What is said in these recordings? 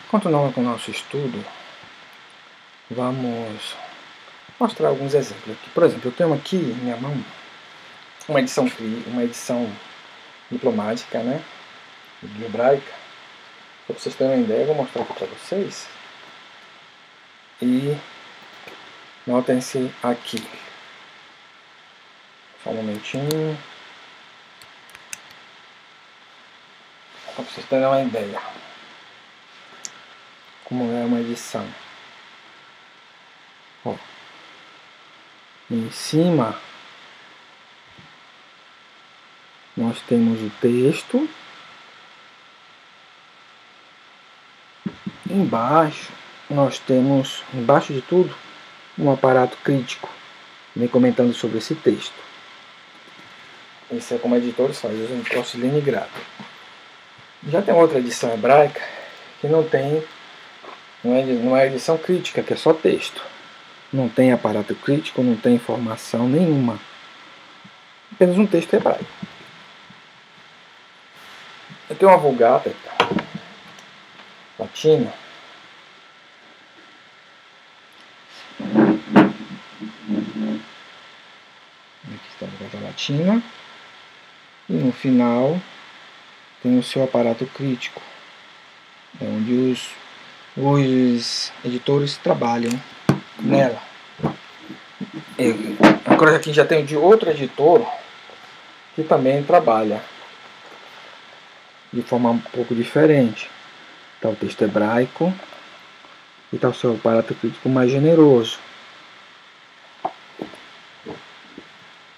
Continuando com o nosso estudo, vamos mostrar alguns exemplos aqui. Por exemplo, eu tenho aqui em minha mão uma edição diplomática, né, de hebraica. Para vocês terem uma ideia, eu vou mostrar aqui para vocês. E notem-se aqui. Só um momentinho. Para vocês terem uma ideia como é uma edição. Ó, em cima nós temos o texto. Embaixo nós temos, embaixo de tudo, um aparato crítico, vem comentando sobre esse texto. Isso é como editores fazem, usam crossline grado. Já tem outra edição hebraica que não é edição crítica, que é só texto. Não tem aparato crítico, não tem informação nenhuma. Apenas um texto hebraico. Eu tenho uma Vulgata latina. Aqui está a Vulgata latina. E no final tem o seu aparato crítico, onde os editores trabalham nela. Agora aqui já tem de outro editor que também trabalha de forma um pouco diferente. Está o texto hebraico e está o seu aparato crítico mais generoso.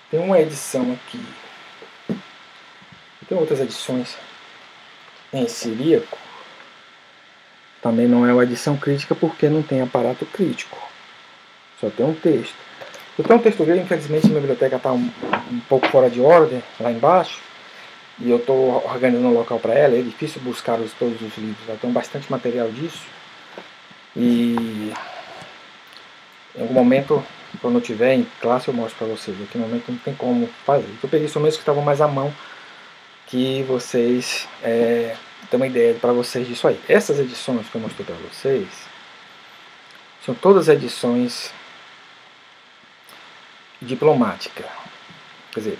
Tem uma edição aqui, tem outras edições em siríaco. Também não é uma edição crítica porque não tem aparato crítico. Só tem um texto. Eu tenho um texto grego, infelizmente minha biblioteca está um pouco fora de ordem, lá embaixo. E eu estou organizando um local para ela. É difícil buscar todos os livros. Eu tenho bastante material disso. E em algum momento, quando eu estiver em classe, eu mostro para vocês. Aqui no momento não tem como fazer. Eu peguei só mesmo que estavam mais à mão, que vocês tem uma ideia para vocês disso aí. Essas edições que eu mostrei para vocês são todas edições diplomáticas, quer dizer,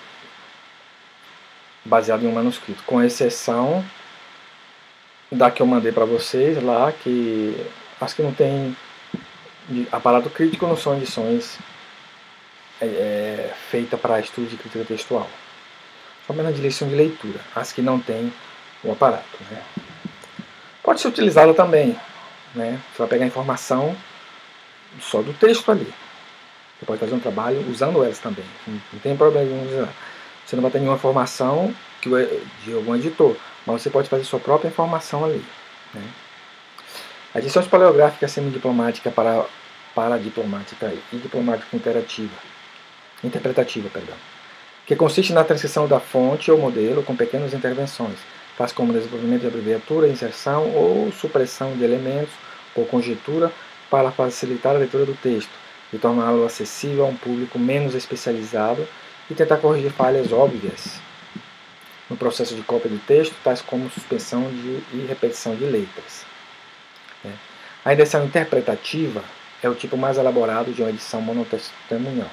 baseado em um manuscrito, com exceção da que eu mandei para vocês lá, que acho que não tem aparato crítico, não são edições feitas para estudo de crítica textual, só apenas de lição de leitura, as que não tem o aparato, né? Pode ser utilizada também, né? Você vai pegar a informação só do texto ali. Você pode fazer um trabalho usando elas também. Não tem problema em usar. Você não vai ter nenhuma informação de algum editor, mas você pode fazer sua própria informação ali, né? A edição paleográfica semidiplomática para diplomática e diplomática interpretativa, que consiste na transcrição da fonte ou modelo com pequenas intervenções, tais como desenvolvimento de abreviatura, inserção ou supressão de elementos ou conjectura para facilitar a leitura do texto e torná-lo acessível a um público menos especializado e tentar corrigir falhas óbvias no processo de cópia do texto, tais como suspensão e repetição de letras. A edição interpretativa é o tipo mais elaborado de uma edição monotestemunhal,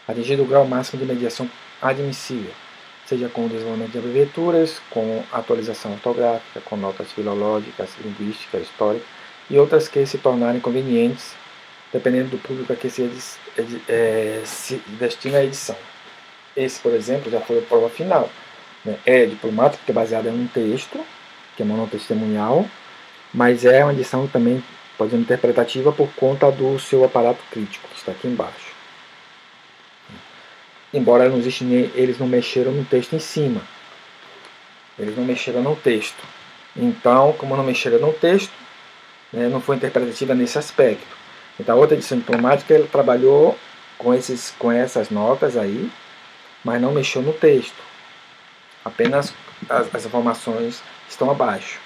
atingindo o grau máximo de mediação admissível, seja com o desenvolvimento de abreviaturas, com atualização ortográfica, com notas filológicas, linguísticas, históricas e outras que se tornarem convenientes, dependendo do público a que se destina a edição. Esse, por exemplo, já foi a prova final, né? É diplomático, que é baseado em um texto, que é monotestemunhal, mas é uma edição também, pode ser interpretativa por conta do seu aparato crítico, que está aqui embaixo. Embora eles não mexeram no texto em cima. Eles não mexeram no texto. Então, como não mexeram no texto, né, não foi interpretativa nesse aspecto. Então, a outra edição diplomática, ele trabalhou com essas notas aí, mas não mexeu no texto. Apenas as informações estão abaixo.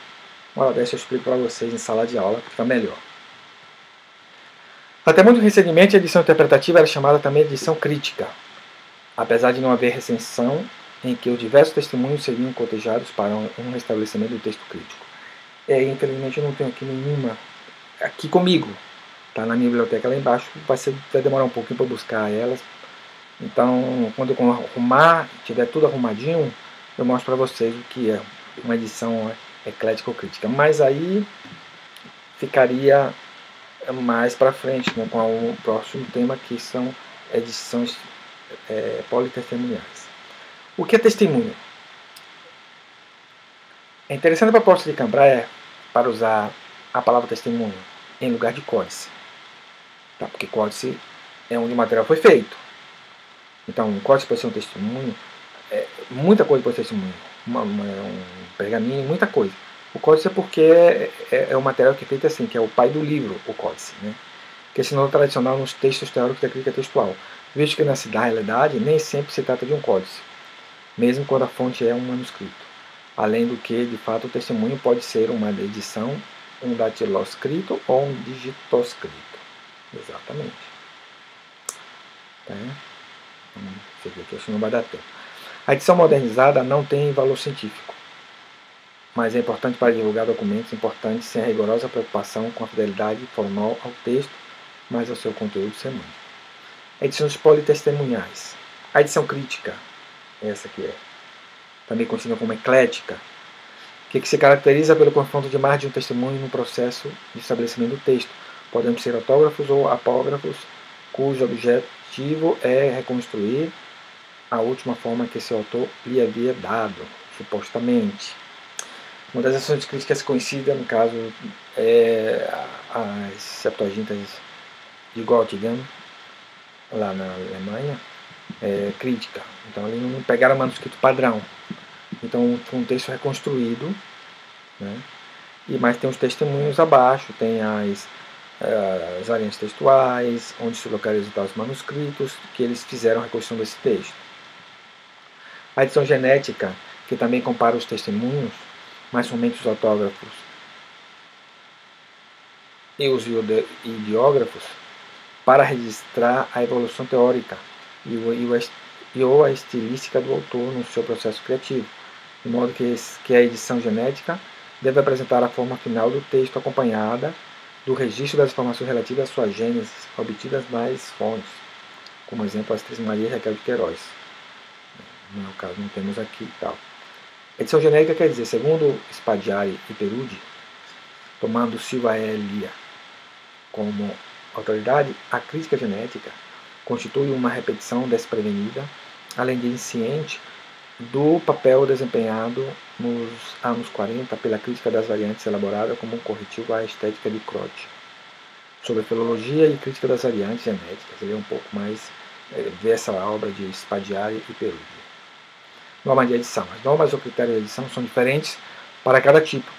Uma hora dessa eu explico para vocês em sala de aula, que fica melhor. Até muito recentemente, a edição interpretativa era chamada também de edição crítica, apesar de não haver recensão em que os diversos testemunhos seriam cotejados para um restabelecimento do texto crítico. Infelizmente eu não tenho aqui nenhuma aqui comigo. Tá na minha biblioteca lá embaixo, vai demorar um pouquinho para buscar elas. Então, quando eu arrumar, tiver tudo arrumadinho, eu mostro para vocês o que é uma edição eclética ou crítica. Mas aí ficaria mais para frente, né, com o próximo tema, que são edições politestemuniais. O que é testemunho? É interessante a proposta de Cambraia para usar a palavra testemunho em lugar de códice. Tá? Porque códice é onde o material foi feito. Então, um códice pode ser um testemunho, muita coisa pode ser testemunho. Um pergaminho, muita coisa. O códice é porque é o material que é feito assim, que é o pai do livro, o códice, né? Que é sinônimo tradicional nos textos teóricos da crítica textual, visto que na realidade nem sempre se trata de um códice, mesmo quando a fonte é um manuscrito. Além do que, de fato, o testemunho pode ser uma edição, um datiloscrito ou um digitoscrito. Exatamente. Tá? Você vê que isso não vai dar tempo. A edição modernizada não tem valor científico, mas é importante para divulgar documentos importantes sem a rigorosa preocupação com a fidelidade formal ao texto, mas ao seu conteúdo semântico. Edições politestemunhais. A edição crítica, essa aqui é, também conhecida como eclética, que se caracteriza pelo confronto de mais de um testemunho no processo de estabelecimento do texto, podendo ser autógrafos ou apógrafos, cujo objetivo é reconstruir a última forma que esse autor lhe havia dado, supostamente. Uma das ações críticas conhecidas, no caso, é as Septuagintas de Göttingen, lá na Alemanha, crítica. Então, eles não pegaram o manuscrito padrão. Então, foi um texto reconstruído, né? Mas tem os testemunhos abaixo, tem as variantes textuais, onde se localizam os manuscritos, que eles fizeram a reconstrução desse texto. A edição genética, que também compara os testemunhos, mas somente os autógrafos e os ideógrafos, para registrar a evolução teórica ou a estilística do autor no seu processo criativo, de modo que a edição genética deve apresentar a forma final do texto acompanhada do registro das informações relativas à sua gênese, obtidas nas fontes, como exemplo as Três Marias e Raquel de Queiroz. No caso, não temos aqui e tal. Edição genérica quer dizer, segundo Spadiari e Perudi, tomando Silva Elia como autoridade, a crítica genética constitui uma repetição desprevenida, além de insciente, do papel desempenhado nos anos 40 pela crítica das variantes elaborada como um corretivo à estética de Croce, sobre filologia e crítica das variantes genéticas. Ele é um pouco mais vê essa obra de Spadiari e Perudi. Norma de edição. As normas ou critérios de edição são diferentes para cada tipo,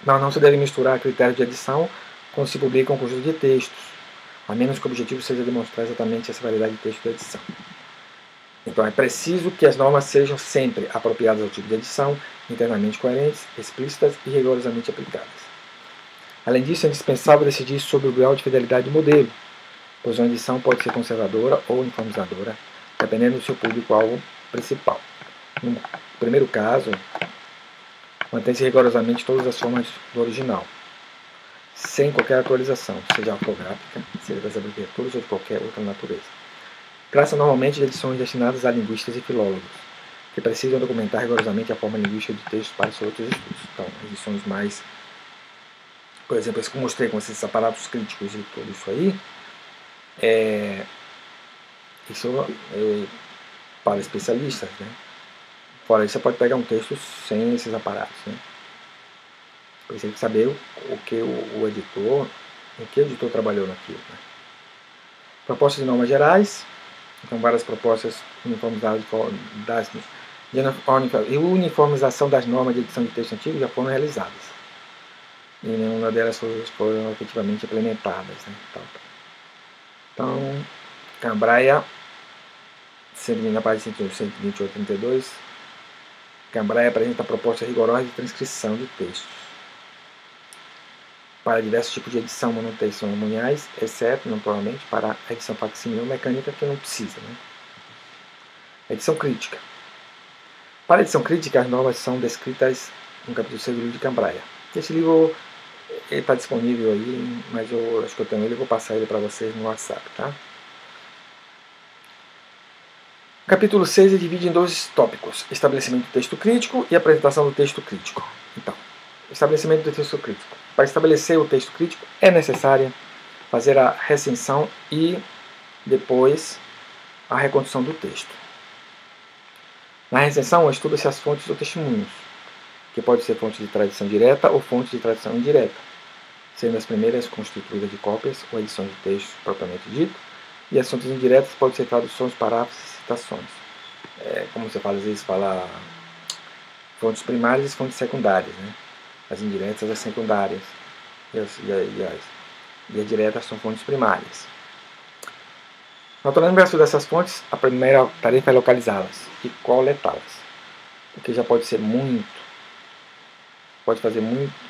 mas não se deve misturar critérios de edição quando se publica um conjunto de textos, a menos que o objetivo seja demonstrar exatamente essa variedade de texto de edição. Então é preciso que as normas sejam sempre apropriadas ao tipo de edição, internamente coerentes, explícitas e rigorosamente aplicadas. Além disso, é indispensável decidir sobre o grau de fidelidade do modelo, pois uma edição pode ser conservadora ou uniformizadora, dependendo do seu público-alvo principal. No primeiro caso, mantém-se rigorosamente todas as formas do original, sem qualquer atualização, seja ortográfica, seja das abreviaturas ou de qualquer outra natureza. Trata-se normalmente de edições destinadas a linguistas e filólogos, que precisam documentar rigorosamente a forma linguística de textos para seus outros estudos. Então, edições mais, por exemplo, esse que eu mostrei com esses aparatos críticos e tudo isso aí, isso é para especialistas, né? Fora isso, você pode pegar um texto sem esses aparatos, né? Você tem que saber o que o editor trabalhou naquilo, né? Propostas de normas gerais. Então, várias propostas uniformizadas e uniformização das normas de edição de texto antigo já foram realizadas. E nenhuma delas foram efetivamente implementadas, né? Então, Cambraia, na página 128 a 32, Cambraia apresenta propostas rigorosas de transcrição de textos para diversos tipos de edição manutencionais, exceto, naturalmente, para a edição facsimil mecânica, que não precisa, né? Edição crítica. Para a edição crítica, as normas são descritas no capítulo 6 do livro de Cambraia. Esse livro está disponível aí, mas eu acho que eu tenho ele, eu vou passar ele para vocês no WhatsApp, tá? O capítulo 6 é dividido em 2 tópicos: estabelecimento do texto crítico e apresentação do texto crítico. Então, estabelecimento do texto crítico. Para estabelecer o texto crítico é necessário fazer a recensão e depois a reconstrução do texto. Na recensão, estuda-se as fontes ou testemunhos, que pode ser fonte de tradição direta ou fonte de tradição indireta, sendo as primeiras constituídas de cópias ou edições de texto propriamente dito, e as fontes indiretas podem ser traduções, parágrafos e citações. Como você fala, às vezes fala fontes primárias e fontes secundárias, né? As indiretas, as secundárias, e as diretas são fontes primárias. Naturalmente, para dessas fontes, a primeira tarefa é localizá-las e coletá-las, o que já pode ser pode fazer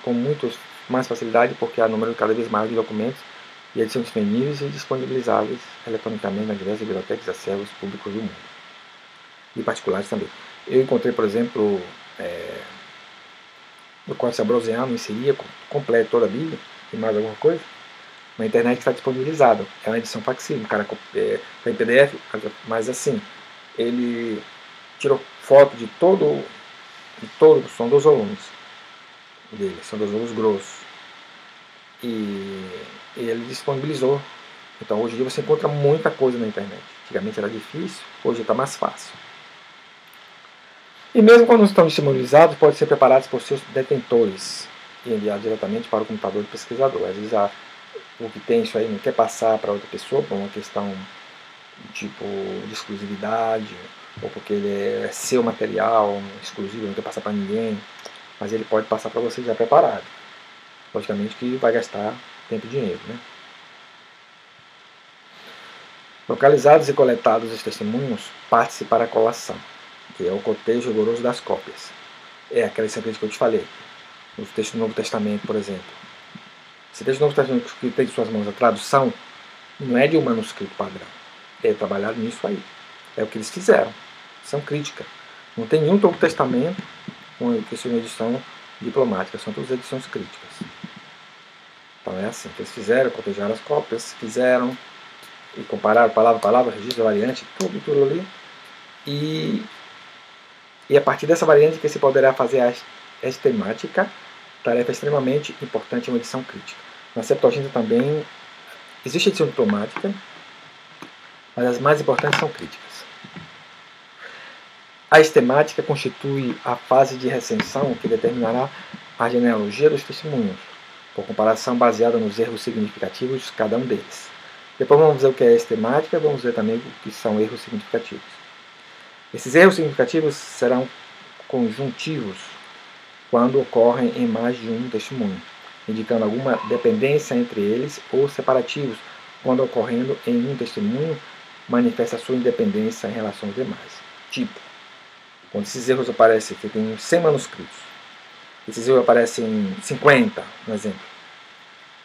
com muito mais facilidade, porque há número cada vez maior de documentos e eles são disponíveis e disponibilizáveis eletronicamente nas diversas bibliotecas e acervos públicos do mundo, e particulares também. Eu encontrei, por exemplo, no Códice Ambrosiano, inseria completo toda a Bíblia e mais alguma coisa. Na internet está disponibilizado. É uma edição facsímile, o cara está em PDF, mas assim, ele tirou foto de todo, são 2 volumes dele, são 2 volumes grossos. E ele disponibilizou. Então hoje em dia você encontra muita coisa na internet. Antigamente era difícil, hoje está mais fácil. E mesmo quando não estão disponibilizados, podem ser preparados por seus detentores e enviados diretamente para o computador do pesquisador. Às vezes o que tem isso aí não quer passar para outra pessoa por uma questão tipo de exclusividade, ou porque ele é seu material exclusivo, não quer passar para ninguém, mas ele pode passar para você já preparado. Logicamente que vai gastar tempo e dinheiro, né? Localizados e coletados os testemunhos, parte-se para a colação, que é o cotejo rigoroso das cópias. É aquela estratégia que eu te falei. No texto do Novo Testamento, por exemplo. Esse texto do Novo Testamento que tem em suas mãos a tradução, não é de um manuscrito padrão. É trabalhado nisso aí. É o que eles fizeram. São crítica. Não tem nenhum Novo Testamento com questão de edição diplomática. São todas edições críticas. Então é assim que eles fizeram, cotejaram as cópias, fizeram e compararam palavra a palavra, registro, variante, tudo ali. E a partir dessa variante que se poderá fazer a estemática, tarefa extremamente importante em uma edição crítica. Na Septuaginta também existe edição diplomática, mas as mais importantes são críticas. A estemática constitui a fase de recensão que determinará a genealogia dos testemunhos, por comparação baseada nos erros significativos de cada um deles. Depois vamos ver o que é estemática, vamos ver também o que são erros significativos. Esses erros significativos serão conjuntivos quando ocorrem em mais de um testemunho, indicando alguma dependência entre eles, ou separativos quando ocorrendo em um testemunho manifesta sua independência em relação aos demais. Tipo, quando esses erros aparecem, que tem 100 manuscritos, esses erros aparecem em 50, um exemplo.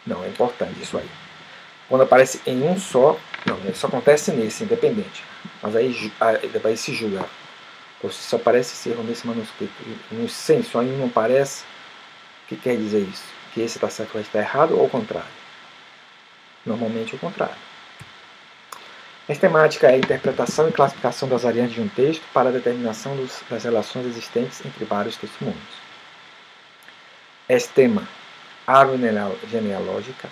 Não, é importante isso aí. Quando aparece em um só, não, isso acontece nesse, independente. Mas aí se julga. Se só aparece esse erro nesse manuscrito, nos 100 só em um não aparece, o que quer dizer isso? Que esse está certo ou está errado, ou ao contrário? Normalmente o contrário. A estemática é a interpretação e classificação das variantes de um texto para a determinação das relações existentes entre vários testemunhos. Estema, árvore genealógica,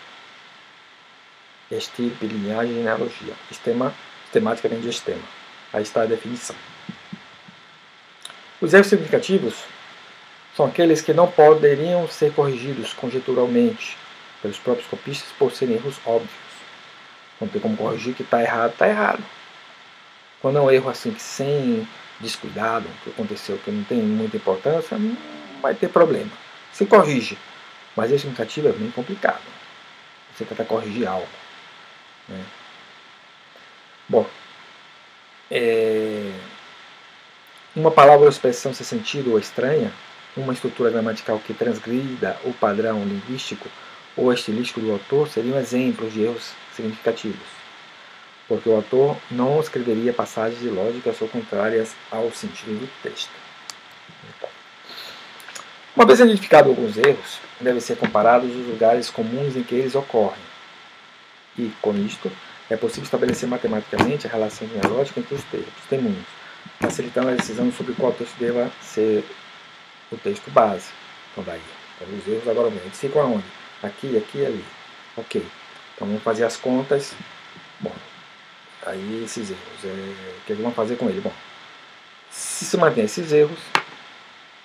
estirpe, linhagem e genealogia. Estemática vem de estema. Aí está a definição. Os erros significativos são aqueles que não poderiam ser corrigidos conjeturalmente pelos próprios copistas por serem erros óbvios. Não tem como corrigir que está errado, está errado. Quando é um erro assim, sem descuidado, que aconteceu, que não tem muita importância, não vai ter problema. Se corrige, mas erro significativo é bem complicado. Você tenta corrigir algo, né? Bom, uma palavra ou expressão sem sentido ou estranha, uma estrutura gramatical que transgrida o padrão linguístico ou estilístico do autor seriam exemplos de erros significativos, porque o autor não escreveria passagens ilógicas ou contrárias ao sentido do texto. Então, Uma vez identificados alguns erros, devem ser comparados os lugares comuns em que eles ocorrem. E, com isto, é possível estabelecer matematicamente a relação genealógica entre os testemunhos, facilitando a decisão sobre qual texto deva ser o texto base. Então, daí, os erros agora eles ficam aonde? Aqui, aqui e ali. Ok. Então, vamos fazer as contas. Bom, aí esses erros, o que vamos fazer com ele? Bom, se mantém esses erros,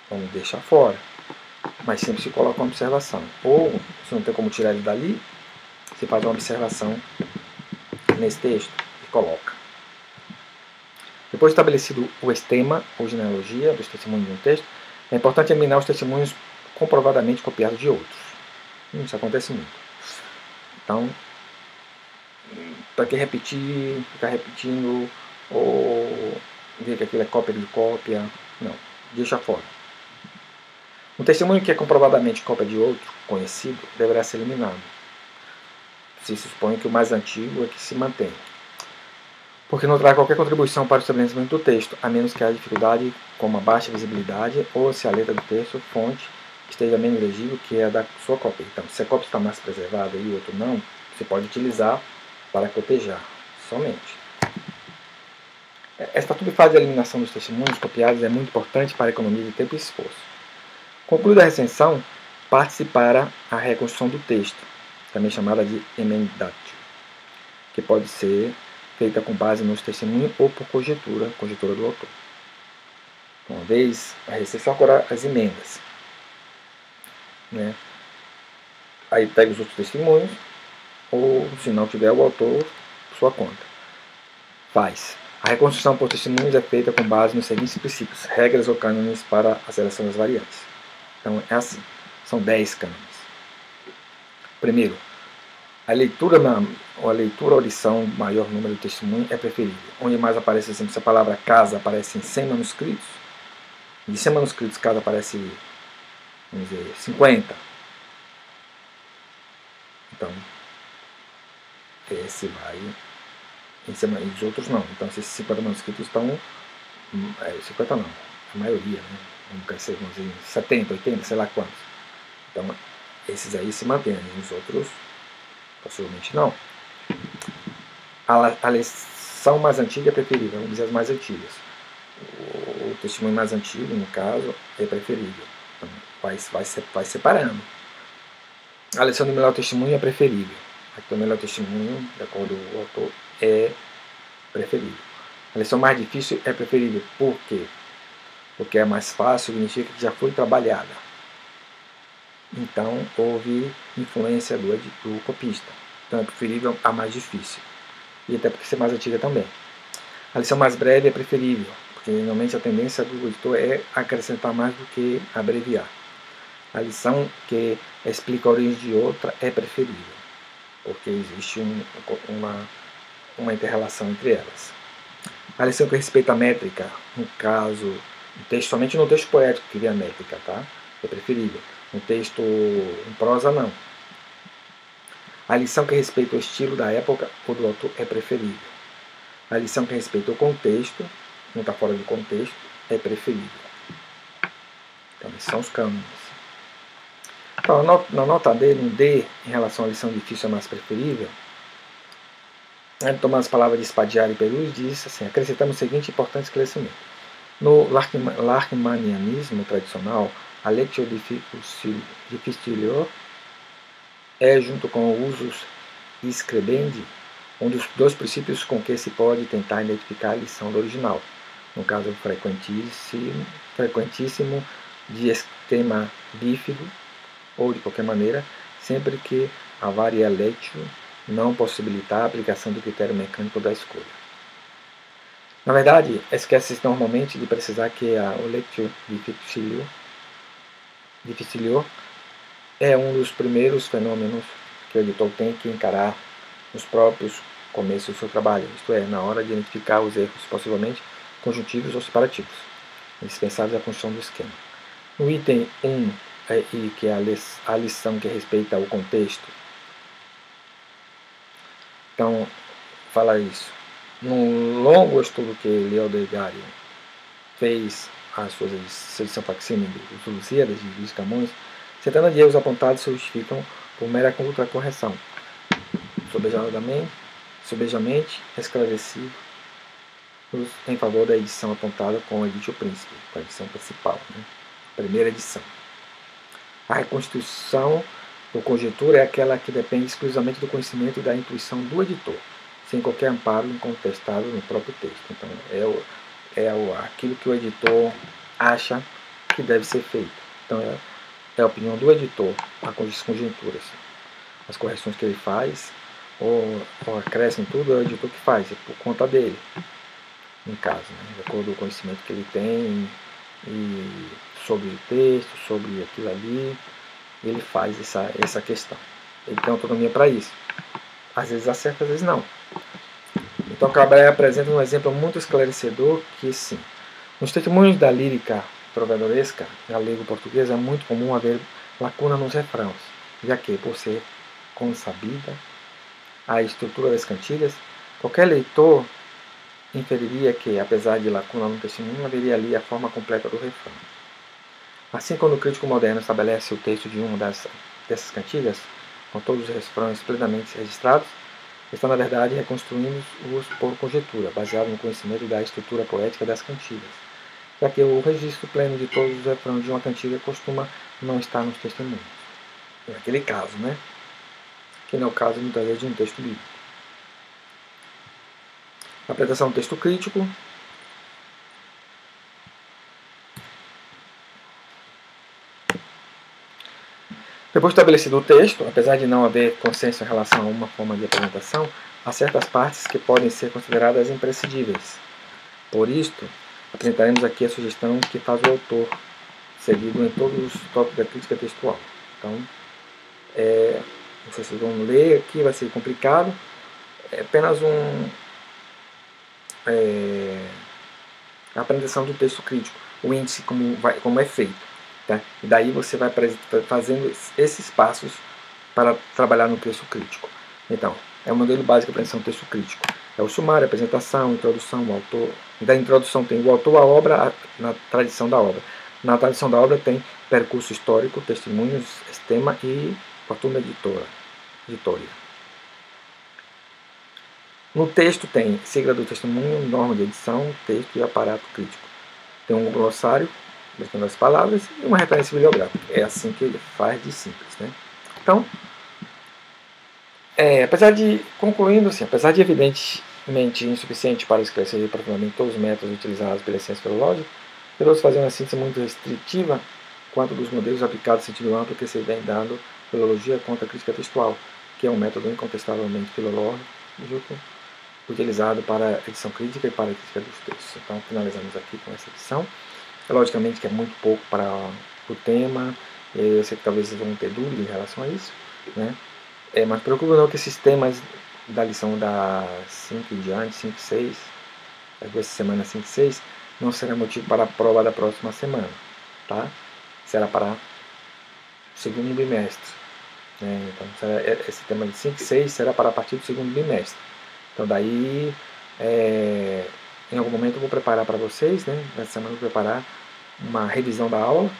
vamos deixar fora. Mas sempre se coloca uma observação. Ou, se não tem como tirar ele dali, você faz uma observação nesse texto e coloca. Depois de estabelecido o estema ou genealogia dos testemunhos de um texto, é importante eliminar os testemunhos comprovadamente copiados de outros. Isso acontece muito. Então, para que repetir, ficar repetindo, ou ver que aquilo é cópia de cópia? Não, deixa fora. Um testemunho que é comprovadamente cópia de outro conhecido deverá ser eliminado. Se supõe que o mais antigo é que se mantém, porque não traz qualquer contribuição para o estabelecimento do texto, a menos que haja dificuldade como a baixa visibilidade ou se a letra do texto, fonte, esteja menos legível que a da sua cópia. Então, se a cópia está mais preservada e o outro não, você pode utilizar para cotejar somente. Esta fase de eliminação dos testemunhos copiados é muito importante para a economia de tempo e esforço. Concluída a recensão, parte-se para a reconstrução do texto, também chamada de emendatio, que pode ser feita com base nos testemunhos ou por conjectura do autor. Uma vez a recensão, agora as emendas. Aí pega os outros testemunhos, ou se não tiver o autor, por sua conta. Faz. A reconstrução por testemunhos é feita com base nos seguintes princípios, regras ou cânones para a seleção das variantes. Então é assim, são 10 cânones. Primeiro, a leitura ou lição maior número de testemunhos é preferível. Onde mais aparece, exemplo, se a palavra casa aparece em 100 manuscritos, de 100 manuscritos casa aparece, vamos dizer, 50. Então, esse vai em cima, e os outros não. Então, se esses 50 manuscritos estão, 50 não, a maioria, né? Vamos dizer, 70, 80, sei lá quantos. Então, esses aí se mantêm, os outros possivelmente não. A lição mais antiga é preferível, vamos dizer as mais antigas. O testemunho mais antigo, no caso, é preferível. Então, vai separando. A lição do melhor testemunho é preferível. Aqui o melhor testemunho, de acordo com o autor, é preferível. A lição mais difícil é preferível. Por quê? Porque é mais fácil, significa que já foi trabalhada. Então, houve influência do copista. Então, é preferível a mais difícil. E até porque ser mais antiga também. A lição mais breve é preferível, porque normalmente a tendência do editor é acrescentar mais do que abreviar. A lição que explica a origem de outra é preferível, porque existe uma inter-relação entre elas. A lição que respeita a métrica, no caso, somente no texto poético que vê a métrica, tá? É preferível. No texto em prosa, não. A lição que respeita o estilo da época ou do autor é preferível. A lição que respeita o contexto, não está fora do contexto, é preferível. Então, esses são os cânones. Então, na nota D, no D, em relação à lição difícil é mais preferível, tomando as palavras de Spadiari e Perus, diz assim: acrescentamos o seguinte importante esclarecimento. No Lachmannianismo tradicional, a lectio difficilior é, junto com o usus scribendi, um dos dois princípios com que se pode tentar identificar a lição do original. No caso frequentíssimo de estema bífido, ou de qualquer maneira, sempre que a varia lectio não possibilitar a aplicação do critério mecânico da escolha. Na verdade, esquece-se normalmente de precisar que o lectio difficilior é um dos primeiros fenômenos que o editor tem que encarar nos próprios começos do seu trabalho, isto é, na hora de identificar os erros, possivelmente conjuntivos ou separativos, indispensáveis à construção do esquema. No item 1, que é a lição que respeita o contexto, então, fala isso. No longo estudo que Leo Delgado fez as suas edição facsímile dos Lusíadas de Luís Camões, centenas de erros apontados se justificam por mera contra-correção, sobejamente esclarecidos em favor da edição apontada com o Edite o Príncipe, a edição principal, né? Primeira edição. A reconstituição por conjectura é aquela que depende exclusivamente do conhecimento e da intuição do editor, sem qualquer amparo incontestável no próprio texto. Então, aquilo que o editor acha que deve ser feito. Então, é a opinião do editor, as conjecturas, as correções que ele faz, ou acrescem tudo, é o editor que faz, é por conta dele, no caso, né? De acordo com o conhecimento que ele tem e sobre o texto, sobre aquilo ali, ele faz essa questão. Ele tem autonomia para isso. Às vezes acerta, às vezes não. Então Cabral apresenta um exemplo muito esclarecedor que, sim, nos testemunhos da lírica trovadoresca galego-portuguesa é muito comum haver lacuna nos refrãos, já que, por ser consabida a estrutura das cantigas, qualquer leitor inferiria que, apesar de lacuna no testemunho, haveria ali a forma completa do refrão. Assim, quando o crítico moderno estabelece o texto de uma dessas cantigas, com todos os refrões plenamente registrados, está, na verdade, reconstruindo-os por conjectura, baseado no conhecimento da estrutura poética das cantigas, já que o registro pleno de todos os refrões de uma cantiga costuma não estar nos testemunhos. Naquele caso, né? Que não é o caso, muitas vezes, de um texto bíblico. A apresentação do texto crítico. Depois estabelecido o texto, apesar de não haver consenso em relação a uma forma de apresentação, há certas partes que podem ser consideradas imprescindíveis. Por isto, apresentaremos aqui a sugestão que faz o autor, seguido em todos os tópicos da crítica textual. Então, não sei se vocês vão ler aqui, vai ser complicado. É apenas a apresentação do texto crítico, o índice como é feito. Tá? E daí você vai fazendo esses passos para trabalhar no texto crítico. Então, é o modelo básico de apresentação do texto crítico. É o sumário, a apresentação, a introdução, o autor. Da introdução tem o autor, a obra, na tradição da obra. Na tradição da obra tem percurso histórico, testemunhos, tema e fortuna editoria. No texto tem sigla do testemunho, norma de edição, texto e aparato crítico. Tem um glossário, explicando as palavras, e uma referência bibliográfica. É assim que ele faz de simples, né? Então, concluindo assim, apesar de evidentemente insuficiente para esclarecer profundamente todos os métodos utilizados pela ciência filológica, Veloso fazia uma síntese muito restritiva quanto dos modelos aplicados em sentido amplo que se vem dando filologia contra a crítica textual, que é um método incontestavelmente filológico utilizado para a edição crítica e para a crítica dos textos. Então, finalizamos aqui com essa edição. Logicamente que é muito pouco para o tema, eu sei que talvez vocês vão ter dúvida em relação a isso, né? Mas preocupe não que esses temas da lição da 5 e diante, 5 e 6, essa semana 5 e 6, não será motivo para a prova da próxima semana, tá? Será para o segundo bimestre, né? Então, esse tema de 5 e 6 será para a partir do segundo bimestre. Então, daí, em algum momento eu vou preparar para vocês, né? Nessa semana eu vou preparar uma revisão da aula,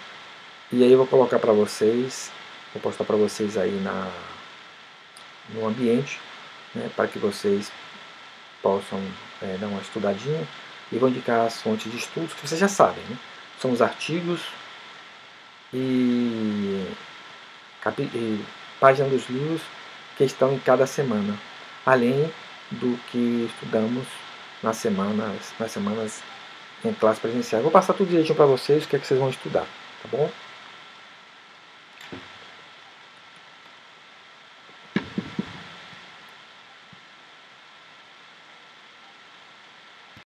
e aí eu vou colocar para vocês, vou postar para vocês aí no ambiente, né? Para que vocês possam dar uma estudadinha, e vou indicar as fontes de estudos que vocês já sabem, né? São os artigos e páginas dos livros que estão em cada semana, além do que estudamos nas semanas em classe presencial. Eu vou passar tudo direitinho para vocês, o que é que vocês vão estudar, tá bom?